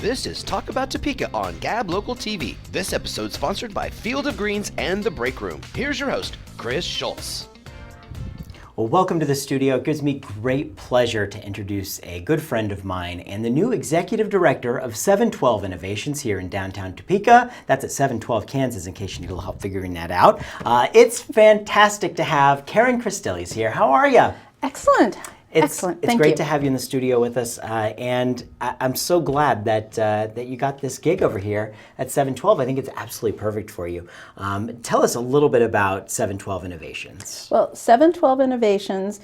This is Talk About Topeka on Gab Local TV. This episode sponsored by Field of Greens and The Break Room. Here's your host, Chris Schultz. Well, welcome to the studio. It gives me great pleasure to introduce a good friend of mine and the new executive director of 712 Innovations here in downtown Topeka. That's at 712 Kansas, in case you need a little help figuring that out. It's fantastic to have Karen Christilles here. How are you? Excellent. Excellent. It's great to have you in the studio with us, and I'm so glad that you got this gig over here at 712. I think it's absolutely perfect for you. Tell us a little bit about 712 Innovations. Well, 712 Innovations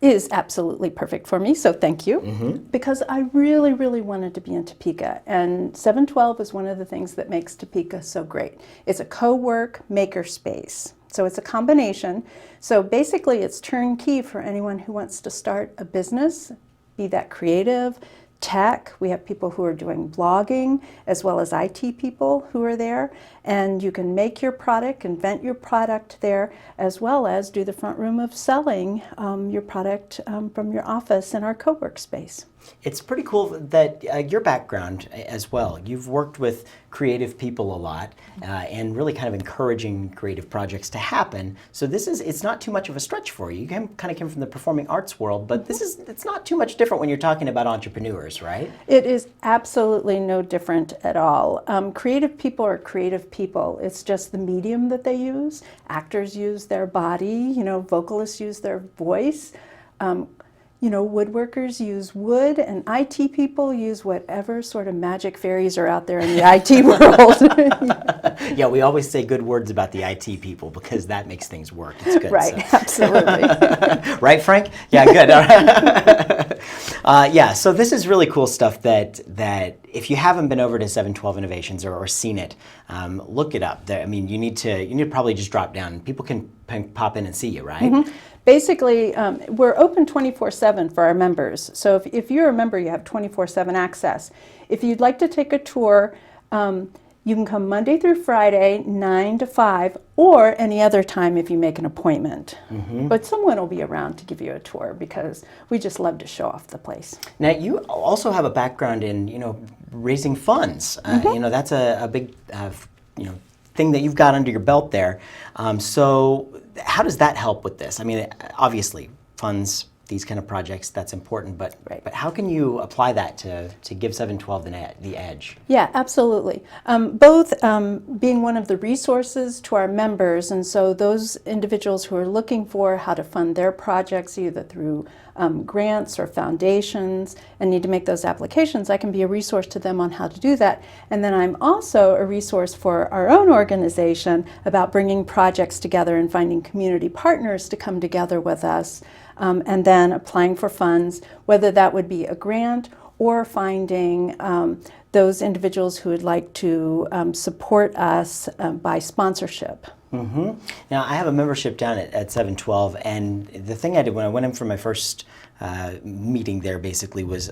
is absolutely perfect for me, so thank you, because I really, really wanted to be in Topeka, and 712 is one of the things that makes Topeka so great. It's a co-work maker space. So it's a combination. So basically it's turnkey for anyone who wants to start a business, be that creative, tech. We have people who are doing blogging as well as IT people who are there. And you can make your product, invent your product there, as well as do the front room of selling your product from your office in our co-work space. It's pretty cool that your background as well, you've worked with creative people a lot and really kind of encouraging creative projects to happen. So it's not too much of a stretch for you. You kind of came from the performing arts world, but it's not too much different when you're talking about entrepreneurs, right? It is absolutely no different at all. Creative people are creative people. It's just the medium that they use. Actors use their body, vocalists use their voice. Woodworkers use wood, and IT people use whatever sort of magic fairies are out there in the IT world. Yeah, we always say good words about the IT people because that makes things work. It's good. Right, so. Absolutely. Right, Frank? Yeah, good. Yeah, so this is really cool stuff that if you haven't been over to 712 Innovations or seen it, look it up. You need to probably just drop down. People can pop in and see you, right? Mm-hmm. Basically, we're open 24/7 for our members. So if you're a member, you have 24/7 access. If you'd like to take a tour, you can come Monday through Friday, 9 to 5, or any other time if you make an appointment. Mm-hmm. But someone will be around to give you a tour because we just love to show off the place. Now, you also have a background in, raising funds. That's a big, thing that you've got under your belt there. So how does that help with this? Obviously, funds, these kind of projects, that's important, but how can you apply that to give 712 the edge? Yeah, absolutely. Both being one of the resources to our members, and so those individuals who are looking for how to fund their projects, either through grants or foundations, and need to make those applications, I can be a resource to them on how to do that. And then I'm also a resource for our own organization about bringing projects together and finding community partners to come together with us, and then applying for funds, whether that would be a grant or finding those individuals who would like to support us by sponsorship. Mm-hmm. Now, I have a membership down at 712, and the thing I did when I went in for my first meeting there basically was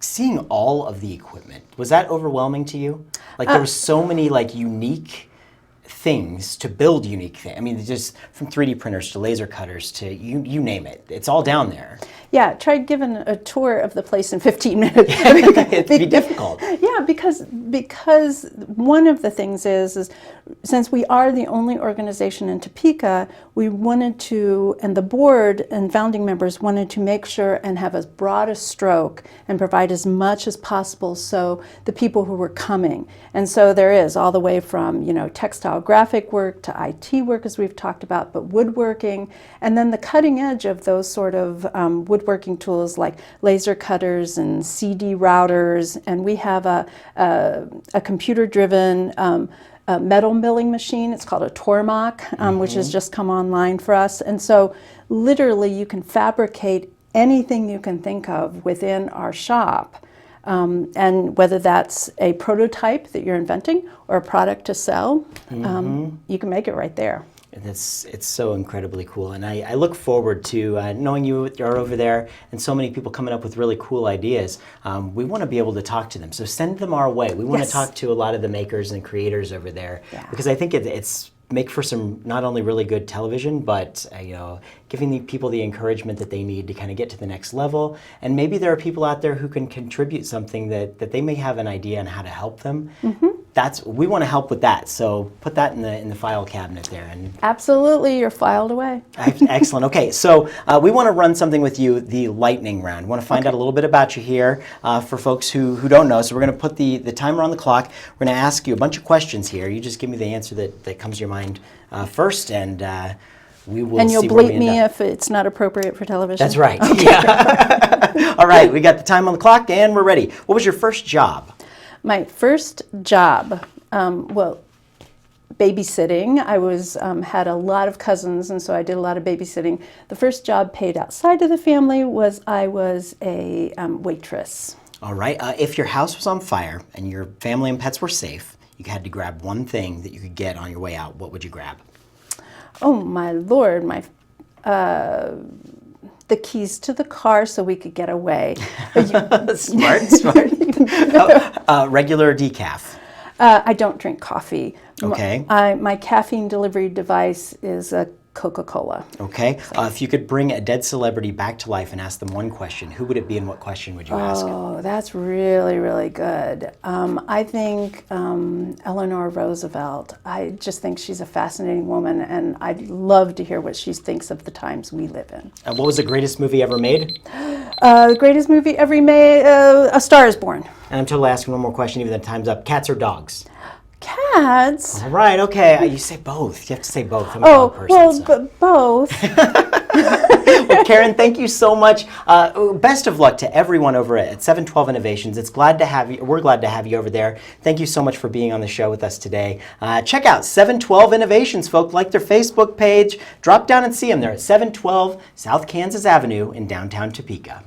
seeing all of the equipment. Was that overwhelming to you? There were so many unique things to build unique things. Just from 3D printers to laser cutters to you name it. It's all down there. Yeah, try giving a tour of the place in 15 minutes. It'd be difficult. Yeah, because one of the things is since we are the only organization in Topeka, we wanted to, and the board and founding members wanted to make sure and have as broad a stroke and provide as much as possible so the people who were coming. And so there is all the way from, textile graphic work to IT work, as we've talked about, but woodworking, and then the cutting edge of those sort of woodworking tools like laser cutters and CD routers, and we have a computer-driven metal milling machine. It's called a Tormach, which has just come online for us. And so literally you can fabricate anything you can think of within our shop. And whether that's a prototype that you're inventing or a product to sell, you can make it right there. It's so incredibly cool, and I look forward to knowing you are over there and so many people coming up with really cool ideas. We want to be able to talk to them, so send them our way. We want to talk to a lot of the makers and creators over there because I think it's make for some not only really good television, but giving the people the encouragement that they need to kind of get to the next level. And maybe there are people out there who can contribute something that they may have an idea on how to help them. We want to help with that. So put that in the file cabinet there. And Absolutely, you're filed away. excellent. Okay, so we want to run something with you, the lightning round. We want to find out a little bit about you here for folks who don't know. So we're going to put the timer on the clock. We're going to ask you a bunch of questions here. You just give me the answer that comes to your mind first, and we will. And you'll see where we bleep me end up. if it's not appropriate for television. That's right. Okay. Yeah. All right, we got the time on the clock, and we're ready. What was your first job? My first job, babysitting. I had a lot of cousins, and so I did a lot of babysitting. The first job paid outside of the family was I was a waitress. All right. If your house was on fire and your family and pets were safe, you had to grab one thing that you could get on your way out. What would you grab? Oh my Lord, the keys to the car so we could get away. Smart. Regular or decaf? I don't drink coffee. Okay. My caffeine delivery device is a Coca-Cola. Okay. If you could bring a dead celebrity back to life and ask them one question, who would it be and what question would you ask? Oh, that's really, really good. I think Eleanor Roosevelt. I just think she's a fascinating woman, and I'd love to hear what she thinks of the times we live in. What was the greatest movie ever made? The greatest movie ever made, A Star is Born. And I'm totally asking one more question, even though time's up. Cats or dogs? Cats? All right, okay. You say both. You have to say both. I'm a dog person. But both. Well, Karen, thank you so much. Best of luck to everyone over at 712 Innovations. We're glad to have you over there. Thank you so much for being on the show with us today. Check out 712 Innovations, folks. Like their Facebook page. Drop down and see them. They're at 712 South Kansas Avenue in downtown Topeka.